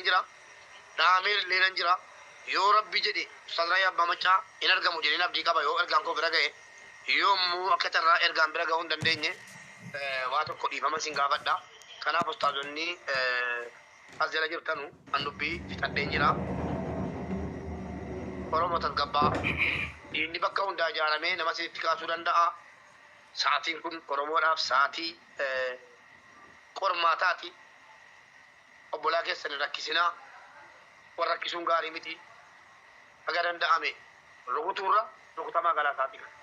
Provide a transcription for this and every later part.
نجرا دامير لين نجرا يو ربي جدي صدر يا بمچا إن أرجع مجرينا بدي كابا يو أرجع كو برجع يوم مو أكتر أرجع برجع هون دندينه واتو كودي فما سينغا بدا كنا بستاذني أزيلا جرتانو أنوبي في تدينجرا oromo tasgabba inni bakka hunda ijaarame nama sitti kaasuu danda'a. Sa'aatiin kun oromoodhaaf sa'aatii qormaataati. Obbolaa keessan rakkisinaa warra rakkisuun gaarii miti. Aga danda'ame rukutuurra rukutamaa galaasaati kana.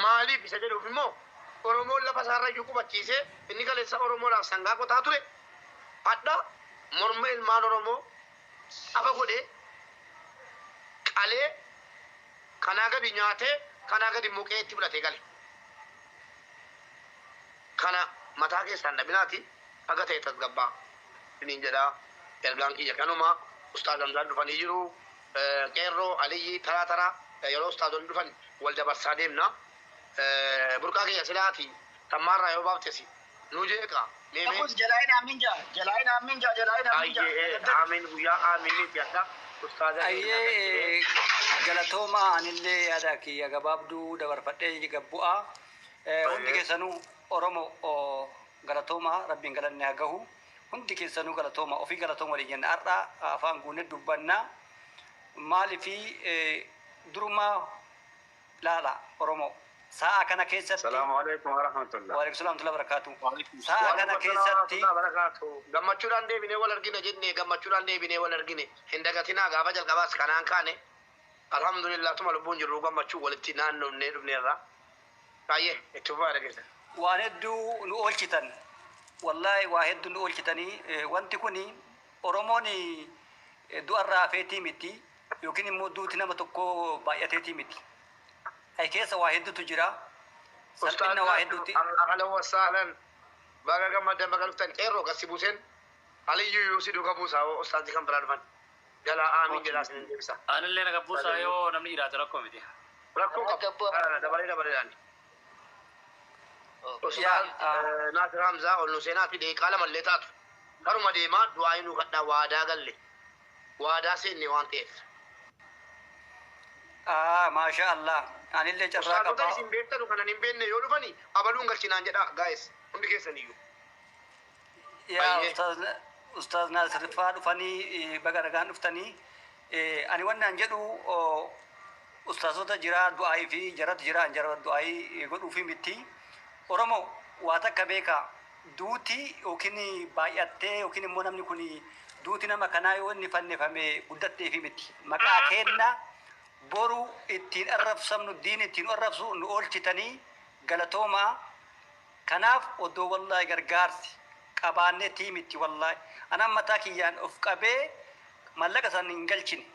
Maaliif isa jedhuuf immoo oromoon lafa isaarra iyyuu qubachiisee inni kaleessa oromoodhaaf sangaa qotaa ture. Hadha morma ilmaan oromoo apa godhe qalee kanaa gadi nyaatee kanaa gadi muqee itti fudhatee gale. Kana mataa keessaan dhabinaati aga ta'e tasgabbaa inin jedhaa ergaan kiyya kanuma. Ustaaz Hamzaan dhufanii jiru. Qeerroo Aliyyi taraa taraa yeroo ustaazonni dhufan wal dabarsaa deemna. Burqaa kiyya silaati tammaarraa yoo baaftesi nu jeeqa. أقول جلاين آمين جا جلاين آمين جا جلاين آمين جا آمين ويا آمين يا أستاذ أيه جلاتوما عن اللي هذا كي يا جباب دو دبر فتى يجبوا هندي كسنو أورمو جلاتوما ربي جلنا جهو هندي كسنو جلاتوما وفي جلاتوما لين أرى أفهم قلنا دبنا مال في دروما لا أورمو ساعة كنا كيست. السلام عليكم ورحمة الله. وعليكم السلام ورحمة الله وبركاته. ساعة كنا كيست. جمع شوران دي بني ولا رجينا جدني جمع شوران دي بني ولا رجينا هندا كتينا غابة جل غابة كنان كانه الحمد لله ثم لبون جروبا مشوا ولا تنان نونير نيرا كايه اتفاق رجينا. واحد نقول كتان والله واحد نقول كتاني وانت كوني أورموني دو الرافيتي متي يمكن يمدو تنا متوكو بايتي متي. أي كيس واحد تجرا سلطنا واحد أهلا وسهلا بقى كم مدة بقى نفتن إيرو كسبوسين علي يوسف كابوسا أستاذ كم برادفان جلا آمين جلا سنين دبسا أنا اللي نكابوسا يو نمني إيراد ركوم دي ركوم دبالي يعني أستاذ ناصر حمزة والنسينا في ديك على ملتات هرم ديما دعائنو كنا وادا قال وادا سيني وانتيف ما شاء الله أنا اللي جرّا كبا أستاذ بيتنا كنا نبين يورو فني أبلون قرشنا جدا guys هم كيسنيو يا أستاذ ناصر فاني بقرقان افتني أنا وانا نجدو أستاذ جرا دعائي في جرا دعائي يقولوا في متي أورمو واتك بيكا دوتي وكني بايته وكني منام نكوني دوتي نما كنايو نفن فمي قدرت في متي مكا كنا بورو اتين أرف سمنو الدين اتين أرف سو نقول تاني غلطوما كناف ودو والله غرغارسي قبانة تيمتي والله أنا متاكيان أفقبه مالك سان ننجلشين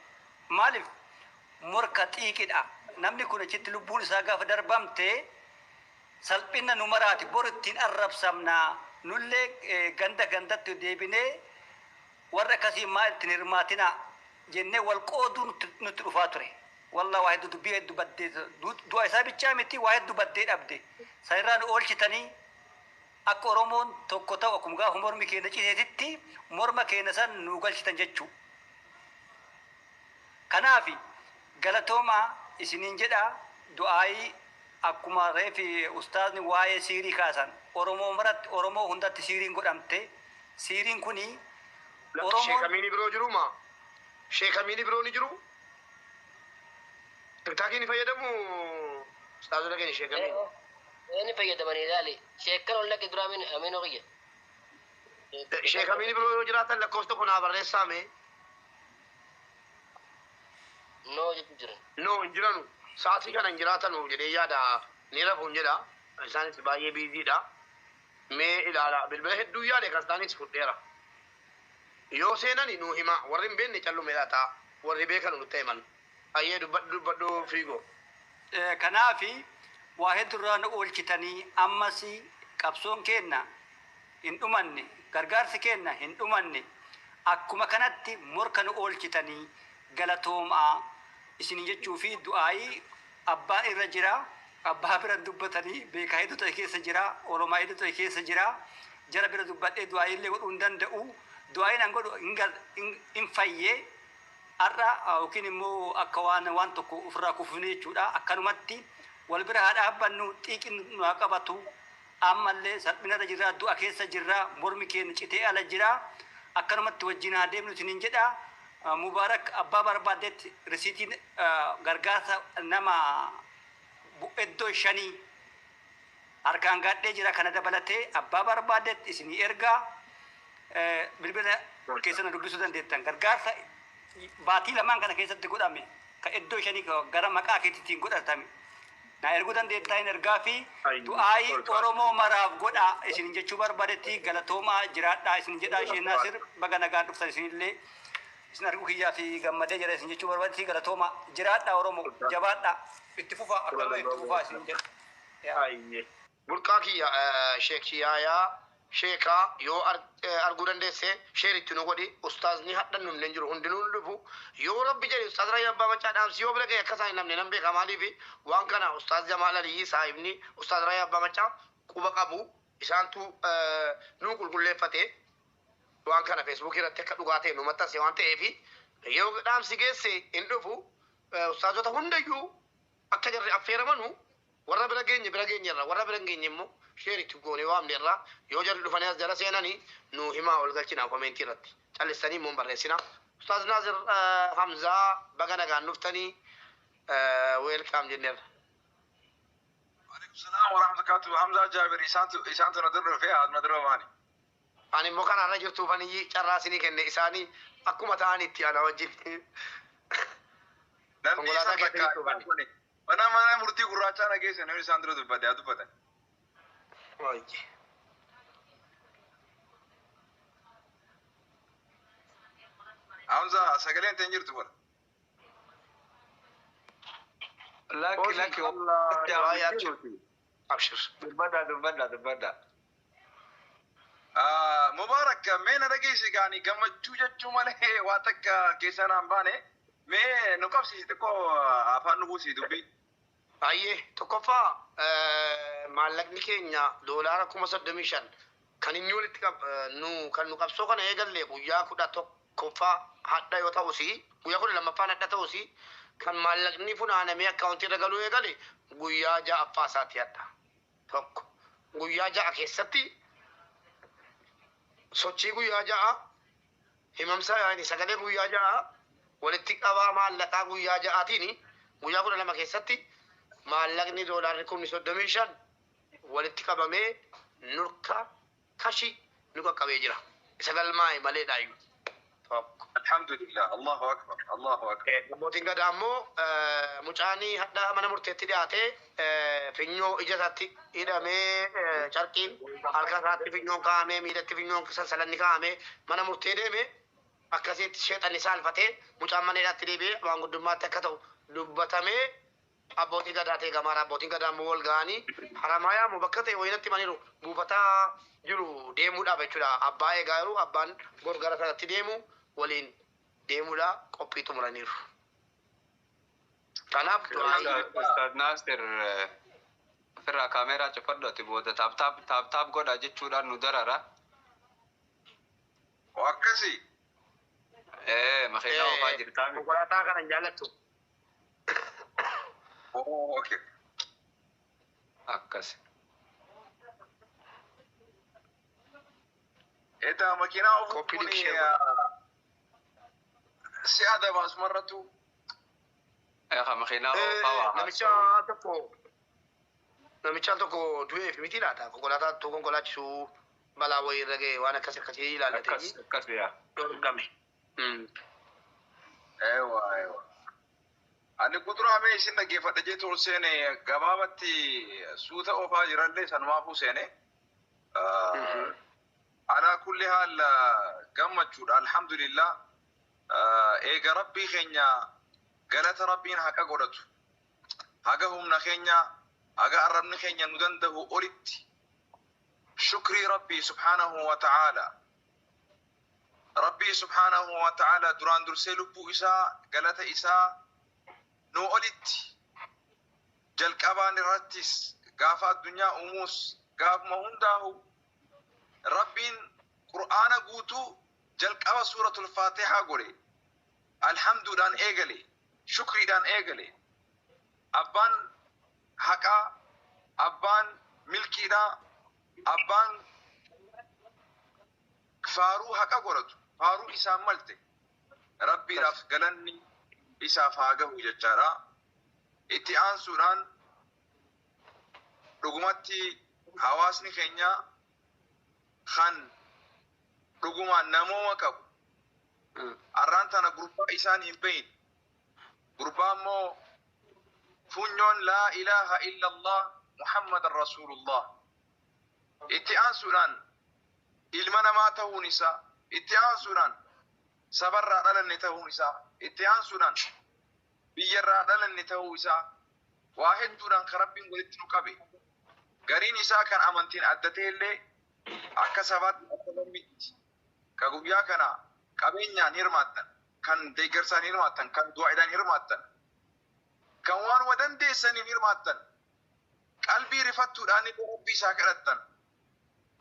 مالف مركتي كده نمني كنا جت لبون ساقا فدربامته سلبنا نمرات بورو اتين أرف سمنا نولك غندا تديبينه وركاسي ما تنرماتنا جنة والقودون نترفاتره والله واحد دبي دبدي دو حسابي تشامتي واحد دبدي أبدي سيران أول شتاني أكورمون توكوتا وكمغا همور مكينة شيء مور مكينة سان نوغل شتان جتشو كنافي غلطوما إسنين جدا دعائي أكما ريفي أستاذ واي سيري كاسان أورمو مرات أورمو هندات سيرين قدامته سيرين كوني أورمو شيخ أميني برو جرو ما شيخ أميني برو نجرو تاكيني فيدمو استاذ لكن شيخ أمين أنا فيدمني ذلك شيخ كانوا لك درامين أمين وغير شيخ أمين برو جراتا لكوستو كنا برنسامي نو جرانو ساتي كان جراتا نو جدي يادا نيرا فونجدا إنسان تبايي بيدي دا مي إلالا بالبلد دويا لك أستاني سفرديرا يو سيناني نو هما ورين بين نچلو ميلاتا ورين بيكا نو تيمن أيه دو فيغو كنافي واحد ران أول كتاني أمسي كابسون كينا إن أمني غرغارس كينا إن أمني أكما كانت مركن أول كتاني غلطوم إسني جتشو في دعائي أبا الرجرا أبا برا دبتني بكايدو تكيس جرا ورمايدو تكيس جرا jara bira dubbadhee du'aayii illee godhuu hin danda'u du'aayiin an godhu hin fayyee har'a yookiin immoo akka waan tokko ofirraa kufne jechuudha akkanumatti wal bira haa dhaabbannu xiiqin nu haa qabatu ammallee salphinarra jirra du'a keessa jirra mormi keenya citee ala jira akkanumatti wajjin haa deemnu isiniin jedha mubaarak abbaa barbaadetti risiitiin gargaarsa nama iddoo 5 harkaan gadhee jira kana dabalatee abbaa barbaadetti isinii ergaa bilbila keessana dubbisuu dandeettan gargaarsa baatii lamaan kana keessatti godhame ka iddoo 5 gara maqaa keetiitiin godhatame na erguu dandeettan ergaa fi du'aayii Oromoo maraaf godha isin jechuu barbaadetti galatoomaa jiraadhaa isin jedhaa isheen Naasir baga nagaan dhuftan isinillee isin arguu kiyyaa fi gammadee jira isin jechuu barbaadetti galatooma jiraadhaa Oromoo jabaadhaa itti fufaa akkuma itti fufaa isin jedha. Burqaa kiyya sheekhiyaa sheekaa yoo arguu dandeesse sheeritti nu godhi ustaazni hadhan nu hin jiru hundinuu dhufu yoo rabbi jedhe ustaaz Raayyaa Abbaa Machaa dhaamsi yoo bira ga'e akka isaan namni nan beeka maaliif waan kana ustaaz Jamaal Aliyyi saahibni ustaaz Raayyaa Abbaa Machaa quba qabu isaantu nu qulqulleeffate waan kana feesbuukii irratti akka dhugaa ta'e nu maxxanse waan ta'eef yoo dhaamsi geesse hin dhufu ustaazota hundayyuu akka jarri affeeramanu warra bira geenye irra warra bira geenye immoo sheeritti goone waamne irra yoo jarri dhufanii as jala seenanii nu himaa ol galchina komentii irratti callistanii immoo barreessina ustaaz Naasir Hamzaa baga nagaan dhuftanii weelkaam jenneerra. Waalaikum salaam wa rahmatullahi Hamzaa Jaabir isaantu na durre fee haadha na durre maani. Ani immoo kanarra jirtuufanii carraa isinii kenne isaanii akkuma ta'anitti ana wajjin. Namni isaan bakka mana murtii gurraachaa nageesse namni isaan dura dubbate dubbatan. Hamza sagaleen ta'in jirtu bara. Laki abshir. dubbadha. Mubaarak mee na dhageessi gaanii gammachuu jechuu malee waa takka keessa naan baane mee nu qabsiisi xiqqoo afaan nu buusii dubbii. Ayyee tokkoffaa maallaqni keenya doolaara 35,000 kan inni walitti kan nu qabsoo kana eegalle guyyaa 11ffaa hadha yoo ta'usi guyyaa 12ffaan hadha ta'usi kan maallaqni funaanamee akkaawuntii irra galuu eegale guyyaa 6ffaa isaati hadha tokko guyyaa 6 keessatti sochii guyyaa 6 himamsa yaani sagalee guyyaa 6 walitti qabaa maallaqaa guyyaa 6tiin guyyaa 12 keessatti maallaqni doolaarri 35,000 walitti qabamee nurka kashi nu qaqqabee jira isa galmaa'e malee dhaayu tokko. Alhamdulillah Allahu akbar Allahu akbar. Abbootiin gadaa immoo mucaanii hadda mana murteetti dhiyaatee finyoo ija isaatti hidhamee carqiin harka isaatti finyoon kaa'amee miilatti finyoon sansalanni kaa'amee mana murtee deeme akkasitti sheexanni saalfatee mucaan mana hidhaatti deebi'ee maanguddummaatti akka ta'u dubbatamee abbootiin gadaa ta'e gamaara abbootiin gadaa immoo wal ga'anii haramayaa immoo bakka ta'e wayinatti maniru buufataa jiru deemuudhaaf jechuudha abbaa eegaa jiru abbaan gorgara sanatti deemu waliin deemuudha qophii xumuraniiru. Kanaaf Ustaz Naasir ofirraa kaameeraa cufadhooti booda taap godha jechuudhaan nu darara. Akkasii. Makiinaa oofaa jirtaa. konkolaataa kana hin jaallattu. Okay. Akkas. Eta makiinaa oofuu Koppii kuni dibshee si'aada baasumarratu. Makiinaa oofaa waa namicha tokko du'eef miti laata konkolaataa tokko konkolaachisuu balaa wayii irra ga'e waan akkasii ilaallatee akkas yaa. dorgame. Ewa. Ani kuduraa mee isin dhaggeeffadha jechuun seene gabaabatti suuta oofaa jirallee sanumaafuu seene. Alaa kulli haal gammachuudha alhamdulillah. Eega rabbii keenya galata rabbiin haqa godhatu. Haga humna keenya haga arrabni keenya nu danda'u olitti. Shukrii rabbii subhaanahu wa ta'ala. Rabbii subhaanahu wa ta'ala duraan dursee lubbuu isaa galata isaa nu olitti jalqabaan irrattis gaafa addunyaa uumuus gaafuma hundaahu ربين قرآن قوتو جلقوا سورة الفاتحة قولي الحمد لله إيقلي شكري دان إيقلي أبان حقا أبان ملكي دا أبان فارو حقا قرأتو فارو إسام ملتي ربي رف قلني إسا فاقه ججارا اتعان سوران رقمتي حواسني خينيا خان رقما نمو وكب أرانتنا قربا إسان إمبين قربا مو فنيون لا إله إلا الله محمد رسول الله اتعان سوران إلمنا ما تهو نساء اتعان سوران سبر على النتهو نساء اتعان سوران بيّر على النتهو نساء واحد سوران خربين قلت نقبي قرين نساء كان أمانتين أدته اللي أكا سبات أتبميت كقبيا كان قبينيان هرماتن كان ديگرسان هرماتن كان دوائدان هرماتن كان وان ودن ديسان هرماتن قلبي رفتو داني بربي ساكرتن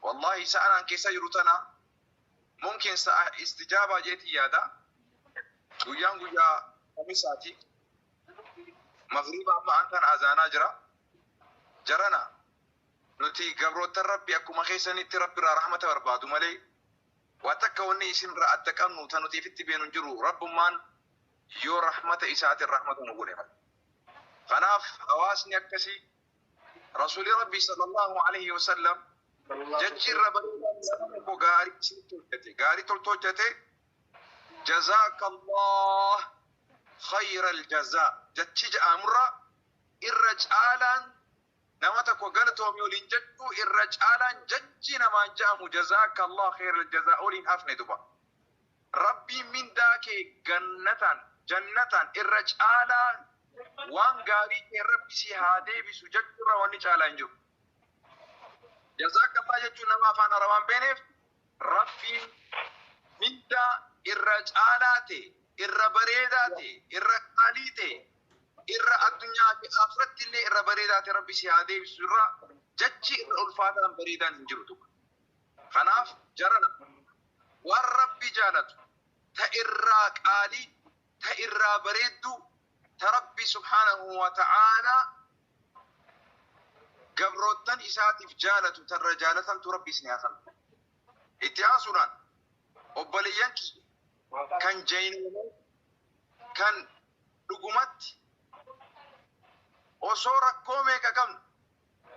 والله سأنا كيسا يروتنا ممكن استجابة جيتي يادا قيان قيا خمساتي مغربا ما أنتن أزانا جرنا نتي قبروت الرب يكو مخيساني تربي رحمة بربادو ملي واتكوني اسم رأتك أنو تنتي في التبين نجرو رب من يو رحمة إساءة الرحمة نقول خناف حواسني أكسي رسول ربي صلى الله عليه وسلم ججر ربي غاري تلتوجتي جزاك الله خير الجزاء جتشج أمر الرجالا نمتك وقالتهم يولين جدو الرجالا ججي نما جامو جزاك الله خير الجزاء أولين أفني دبا ربي من داك جنة الرجالا وان غاري ربي سيهادي بسججر ونجالا انجو جزاك الله جدو نما فانا روان بينف ربي من دا الرجالاتي الربريداتي الرقاليتي إرى الدنيا بآخرة اللي إرى بريدات ربي سيادي بسرعة جتشي إرى الفاتحة بريدان نجرتك خناف جرنا والرب جالت تإرى قالي تإرى بريدو تربي سبحانه وتعالى قبروتن إساتف جالت ترى جالتا تربي سنياتا اتعاسنا وبليانكي كان جين كان لقمت osoo rakkoo meeqa qabnu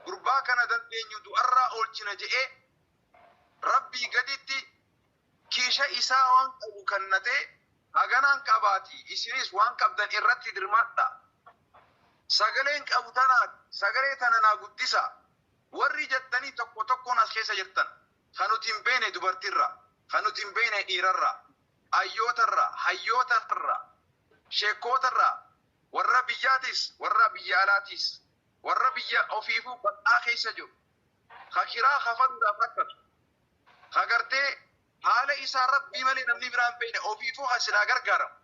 gurbaa kana dandeenyu du'arraa oolchina je'ee rabbii gaditti kiisha isaa waan qabu kannatee haganaan qabaati isinis waan qabdan irratti dirmaadha sagaleen qabu tanaa sagalee tana naa guddisa warri jettanii tokko tokkoon as keessa jirtan kanuti hin beene dubartirra kanuti hin beene dhiirarra ayyootarra hayyootarra sheekootarra warra biyyaatis warra biyyaalaatis warra biyya ofiifuu badhaa keessa jiru hakiraa hafaduudhaaf rakkatu hagartee haala isaa rabbii malee namni biraan beene ofiifuu hasilaa gargaaramu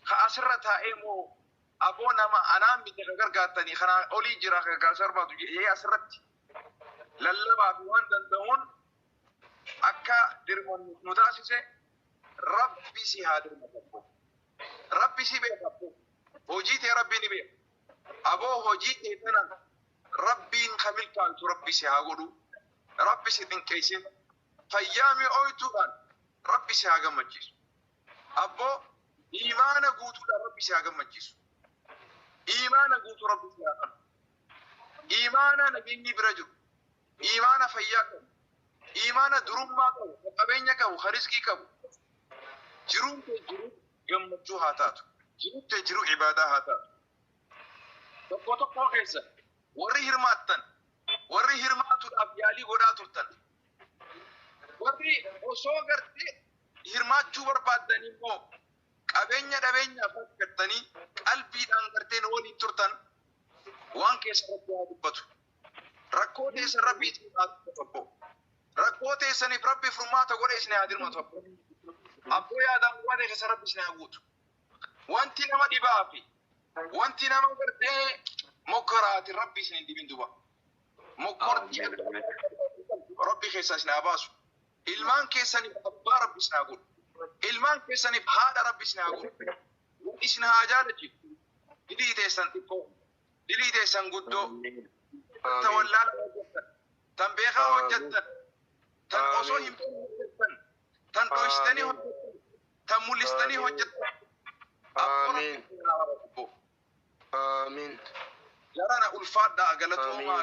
ha asirra taa'ee moo aboo nama anaan biyya ka gargaartanii kanaa olii jira ka gargaarsa barbaadu jedhee asirratti lallabaa fi waan danda'uun akka dirman nu taasise rabbi si haa dirmatu rabbi si beekamu هوجيتي ربي نبي أبو هوجيتي تنا ربي خمل كان ربي سيهاغدو ربي سيدن كيسين فيامي أويتوان ربي سيهاغ مجيس أبو إيمان قوتو ربي سيهاغ مجيس إيمان قوتو ربي سيهاغ إيمان نبيني برجو إيمان فياكو إيمان دروم ماكو وقبينيكو وخرزكيكو جروم تجرو يمجو هاتاتو جروب تجرو عبادة هذا تقوى كيسا وري هرماتو الأبيالي وداتو وري وصوغرتي هرماتو بربادني مو قبينيا فكرتني قلبي دانغرتين ولي ترتن وان كيسا ربي هادبتو ركوتي سربي تبقو ركوتي سني بربي فرماتو قولي اسني هادر مطبقو أبو يا دانغواني كيسا ربي اسني هاقوتو وانتي نما دبابي وانتي نما قرتي مكرات ربي سنين دي بندوبا مكرتي ربي خيساسنا باسو إلمان كيساني أبا ربي سناقول إلمان كيساني بهذا ربي سناقول إسنا هاجالتي دلي تيسان تقو دلي تيسان قدو تولى تنبيخا وجدتن تن أصوهم تن دوشتني هجدتن تن ملستني هجدتن آمين آمين جرانا ألفادا غلطوما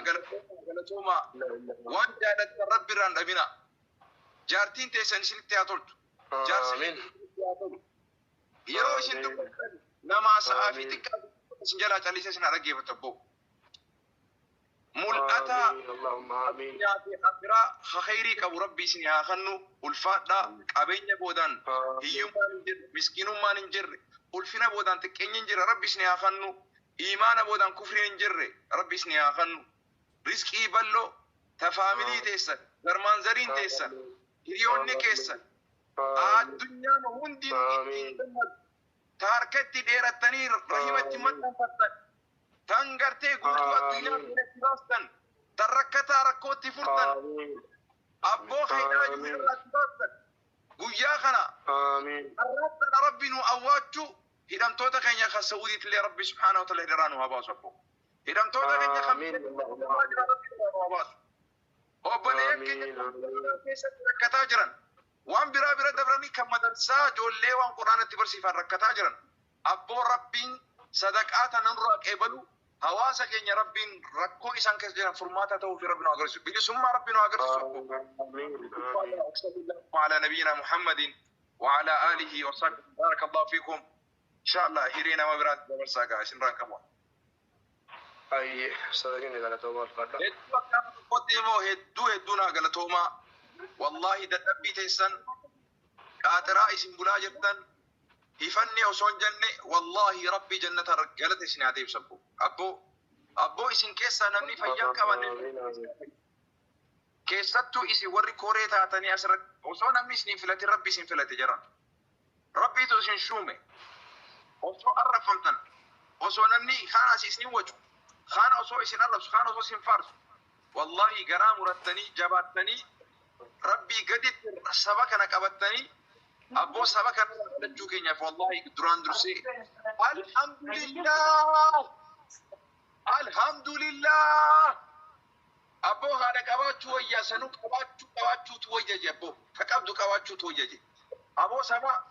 وان جادت ربي ران أبنا جارتين تيسان سنتي أطولت آمين يرو سنتو نما سعافي تكا سنجلا تليسا سنة رقيبة تبو ملأتا اللهم آمين يا في أخرى خيري كبو ربي سنها خنو ألفادا قبين بودان هيوم ما ننجر مسكينو ما ننجر ألفنا بودان تكين ننجر ربي سنها خنو إيمان بودان كفر ننجر ربي سنها خنو رزقي بلو تفاملي تيسا درمان زرين تيسا هريوني كيسا الدنيا مهندين تاركتي ديرتني رحمتي مدن فتن تنغرتي قلتو الدنيا ديرتي راستن تركتا ركوتي فرتن أبو خينا جميلة راستن قويا خنا آمين ربنا ربي نو أواجو هدام توتا خينا خسودي تلي ربي سبحانه وتعالى هدرانو هباس أبو هدام توتا خينا خمسة ركتا جران وان برا برا دبراني كم مدرسة جولي وان قرآن تبرسي فركتا جران أبو ربين صدقاتا ننرق إبلو هواسا كين ربين ركو إسان كسجنا فرماتا تو في ربنا أغرسو بلي سمع ربنا أغرسو وعلى نبينا محمد وعلى آله وصحبه بارك الله فيكم إن شاء الله هيرينا وبرات دبرسا قاسين رانكمو أي صدقني غلطوما الفرد هدونا غلطوما والله دتبي تيسن قاترا اسم بلا جبتن يفني وصون جنة والله ربي جنة رجالة سنادي بسبو أبو اسم كيسا نمني فيان كمان كيستو اسي وري كوري تاتني أسرق وصون نمني سنفلتي ربي سنفلتي جران ربي توسن شومي وصو أرفمتن وصو نمني خانا سيسني وجو خانا وصو اسن أرف خانا وصو سنفارس والله قرام مرتني جباتني ربي قدت سبكنا قبتني أبو سبكنا نجوكينيا والله دران درسي الحمد لله الحمد لله أبو هذا قباتشو ويا سنو قباتشو تويجي أبو فقبضو قباتشو تويجي أبو سبا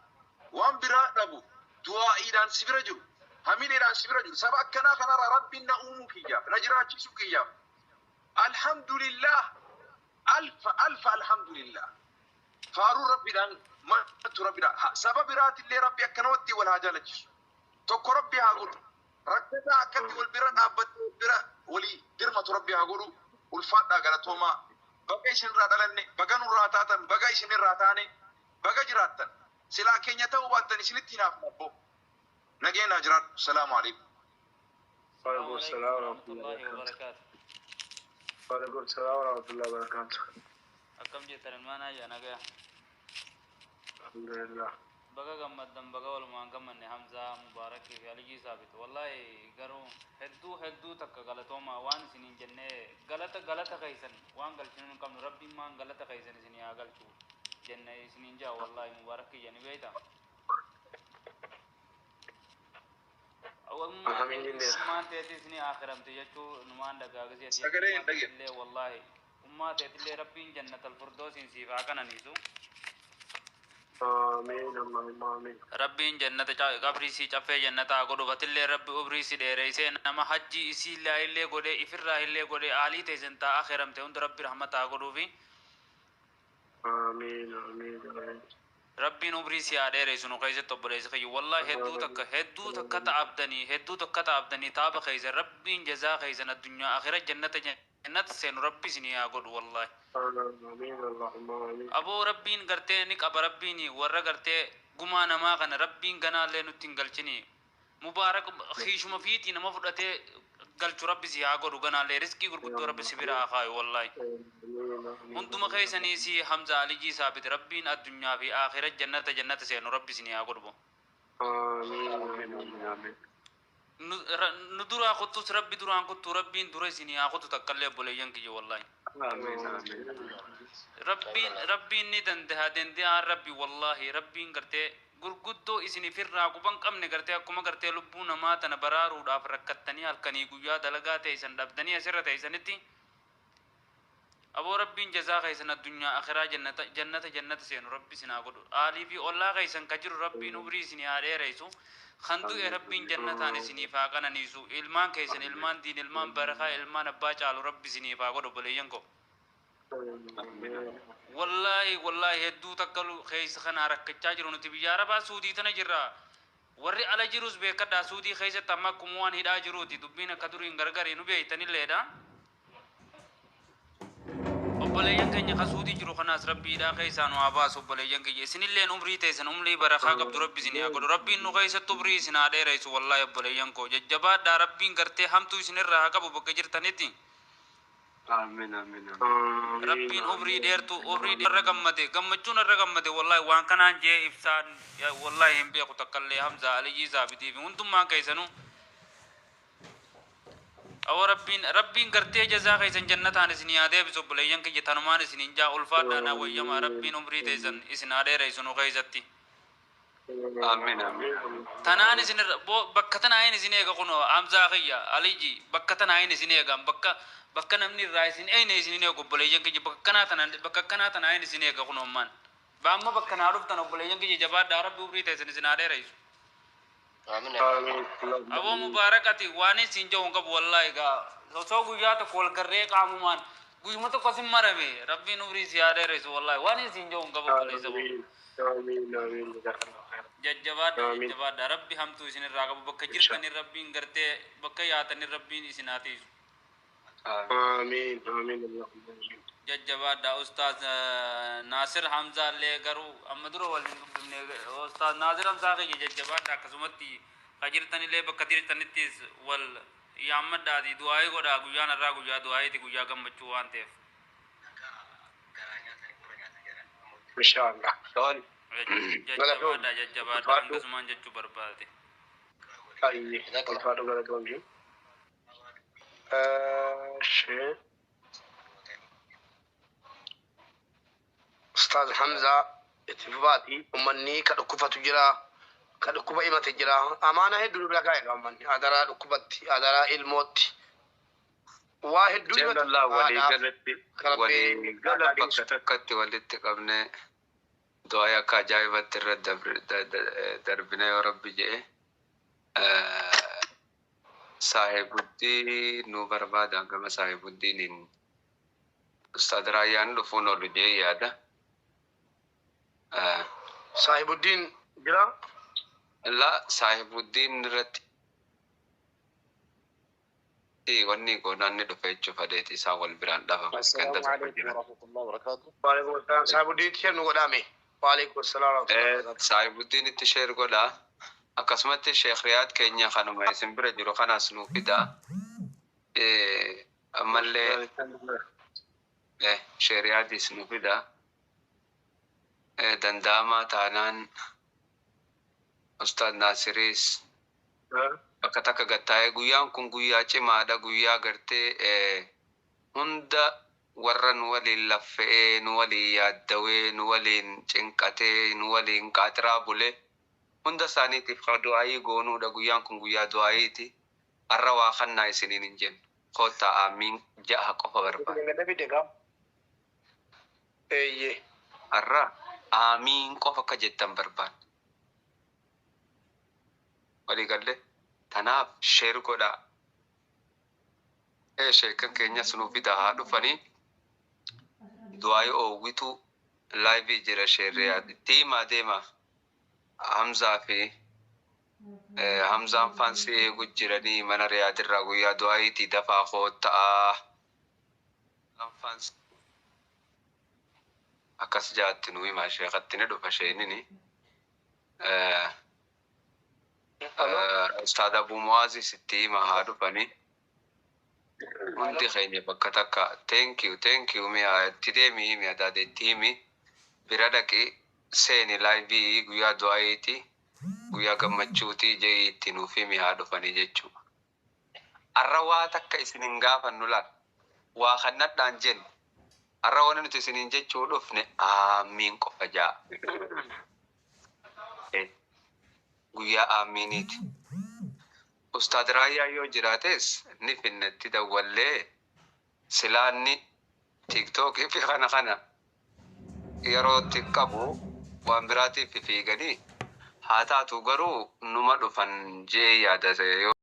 وان برا نبو دعاء إيران سبرجو همين إيران سبرجو سبكنا خنا ربي نأمو كيا نجراتي سكيا الحمد لله ألف ألف الحمد لله فارو ربي دان ما ربي دان سبب رات اللي ربي أكنوتي ولا جالتش تك ربي هقول ركضا أكتي والبرا نابت برا ولي درما ربي هقولو والفات قالتهما بقيشن راتلني بقنو راتاتن بقيشن راتاني بقجراتن سلا كينيا توباتن سنتينا فنبو نجينا جرات السلام عليكم وعليكم السلام ورحمة الله وبركاته. وعليكم السلام ورحمة الله وبركاته أكم جيت المانا يا نجا الحمد لله بقى قمدم بقى ولا ما قمني حمزة مبارك في علي ثابت والله قرو هدو تك غلطوما وان سنين جنة غلطة كيسن وان غلطين كم ربي ما غلطة كيسن سنين أغلطو جنة سنين جا والله مبارك يعني بيتا ما تأتي سنين آخرام تجتو نمان دقاق زيادة والله ما تأتي ربي جنة الفردوس إنسيفا كان نيسو آمين اللهم آمين ربين جنة قبري سي چفه جنة آگو بتلي رب أبري سي ديري سي نما حجي إسي لا إلي قولي إفرا إلي قولي آلي تيزنتا آخرم تيوند ربي رحمت آگو في آمين آمين آمين ربين أبري سي آديري سنو قيسة طبريس خيو والله هدو تك تعبدني تاب خيزة ربين جزا خيزة الدنيا آخرة جنة سين ربي سني آگو والله آمين اللهم آمين أبو ربين قرتي نك أبو ربيني ورّا قرتي قمانا ما غن ربين غنا لينو تنقلشني مبارك خيشما فيتي نما فرطي قلت ربي سياغو غنا لي رزقي قرقدو ربي سبرا آخاي والله انتم خيساني سي حمزة علي جي ثابت ربين الدنيا في آخرة جنة سينو ربي سني آغو ربو آمين آمين ندرا خطوس ربي دران خطو ربين دري سني آغو تتقلب بوليان كي والله آمين آمين rabbiin ni danda'a danda'a rabbi wallahi rabbiin gartee gurguddoo isiniif irraa quban qabne gartee akkuma gartee lubbuu namaa tana baraaruudhaaf rakkattanii halkanii guyyaa dalagaa teessan dhabdanii asirra teessanitti aboo rabbiin jazaa keessan addunyaa akhiraa jannata seenu rabbi sinaa godhu aalii fi ollaa keessan ka jiru rabbiin umrii isinii haa dheereysu kan du'e rabbiin jannataan isiniif haa qananiisu ilmaan keessan ilmaan diin ilmaan barakaa ilmaan abbaa caalu rabbi isiniif haa godhu boleeyyan ko wallahi hedduu takkalu keessa kana rakkachaa jiru nuti biyya arabaa suudii tana jirra warri ala jirus beekadhaa suudii keessatti amma akkuma waan hidhaa jiruuti dubbiin akka duriin gargari nu beeytanilleedha obboleeyyan keenya ka suudii jiru kanaas rabbiidhaa keessaa nu haa baasu obboleeyyan keenya isinilleen umrii teessan umrii barakaa qabdu rabbi isinii haa godhu rabbiin nu keessatti umrii isin haa dheereysu wallahi obboleeyyan koo jajjabaadhaa rabbiin gartee hamtuu isinirraa haa qabu bakka jirtanitti آمين آمين ربين أبري ديرتو أبري دير رقمته قمتشون الرقمته والله وان كان جاء إفسان والله هم بيأخذ تكلي همزة على زابدي في أنتم ما كيسنو أو ربين كرتي جزاء كيسن جنة عن سنيادة بسبب لين كي يتنمان سنينجا ألفات أنا ويما ربين أبري تيسن إسنادة رئيسنو كيساتي آمين آمين تنان سن بكتنا عين سنيجا كنوا همزة خيا عليجي بكتنا عين سنيجا bakka namni irraa isin ayne isin ne obboleeyyan kiyya bakka kanaa tana ayne isin eega kun umman baamma bakka naa dhuftan obboleeyyan kiyya jabaadhaa rabbi ubrii teessan isin haa dheereysu aboo mubaarakati waan isin jawun qabu wallaahi gaa osoo guyyaa tokko wal garree qaamumaan guyyuma tokko sin marame rabbiin ubrii si haa dheereysu wallaahi waan isin jawun qabu obboleessa jajjabaadhaa rabbi hamtuu isin irraa qabu bakka jirtanii rabbiin gartee bakka yaatanii rabbiin isin haa tiisu آمين آمين اللهم آمين ججباد أستاذ ناصر حمزة اللي قرو أمدرو أستاذ ناصر حمزة كي ججباد كسمتي خجرتني اللي بكثير تنتيس وال يامد دادي دعائي قدا غيان الرا غيا دعائي تي غيا كم بچوان تيف إن شاء الله سؤال ججباد كسمان جچو بربادي أي الفاتو غدا دومي شيء أستاذ حمزة اتفاقي أمني كدكوفة تجرا كدكوفة إما تجرا أمانة هدول بلا كاي أمني أدرا دكوفتي أدرا الموت واحد دول جل الله ولي قلت بكتك ولدت قبل دعاء كجايبة ترد دربنا يا رب جي صاحب الدين نوبربادا كما صاحب الدين أستاذ رايان لفون ولجي هذا صاحب الدين جرا لا صاحب الدين رت وني كونان ندفع فديتي ساول بران دفع السلام عليكم ورحمة الله وبركاته. وعليكم السلام صاحب الدين تشير نقدامي وعليكم السلام ورحمة الله وبركاته. صاحب الدين تشير قولا أقسمت الشيخ رياض كينيا خانو ما يسمى برجلو خانا سنوكي دا أما اللي شيخ رياض سنوكي دا دنداما تانان أستاذ ناصريس Bakka gattaa'ee guyyaan kun guyyaa cimaadha guyyaa gartee hunda warra nu waliin laffa'ee nu waliin yaaddawee nu waliin cinqatee nu waliin qaatiraa bulee hunda isaaniitiif du'aayii goonuudha guyyaan kun guyyaa du'aayiiti har'a waa kannaa isiniin hin jennu koottaa aamiin ja'a qofa barbaada har'a aamiin qofa akka jettan barbaada walii galle tanaaf sheer godha sheekan keenya sunuufi dahaa dhufanii du'aayi oowwitu laayivii jira sheerriyaa tiimaa deema hamzaa fi hamzaan faansi eegu jiranii mana riyaadirraa guyyaa du'aayitii dafaa koottaa akkas jaatti nu himaa sheekatti ni dhufa sheenini Ustaad Abu Muazi sitti haa dhufanii hundi keenya bakka takka thank you mi'a itti deemi mi'a daadeetti himi bira dhaqi seeni laayivii guyyaa du'aayiiti guyyaa gammachuuti jee itti nuuf himi haa dhufanii jechuudha. Har'a waa takka isin hin gaafannu laal waa kannadhaan jennu arra waan nuti isiniin jechuu dhufne aamiin qofa jaa. Guyyaa aamiiniiti. Ustaad Raayyaa yoo jiraates ni finnetti dawwallee silaanni TikTokii fi kana yerootti qabu waan biraatiif fiiganii haa taatu garuu numa dhufan jee yaadate.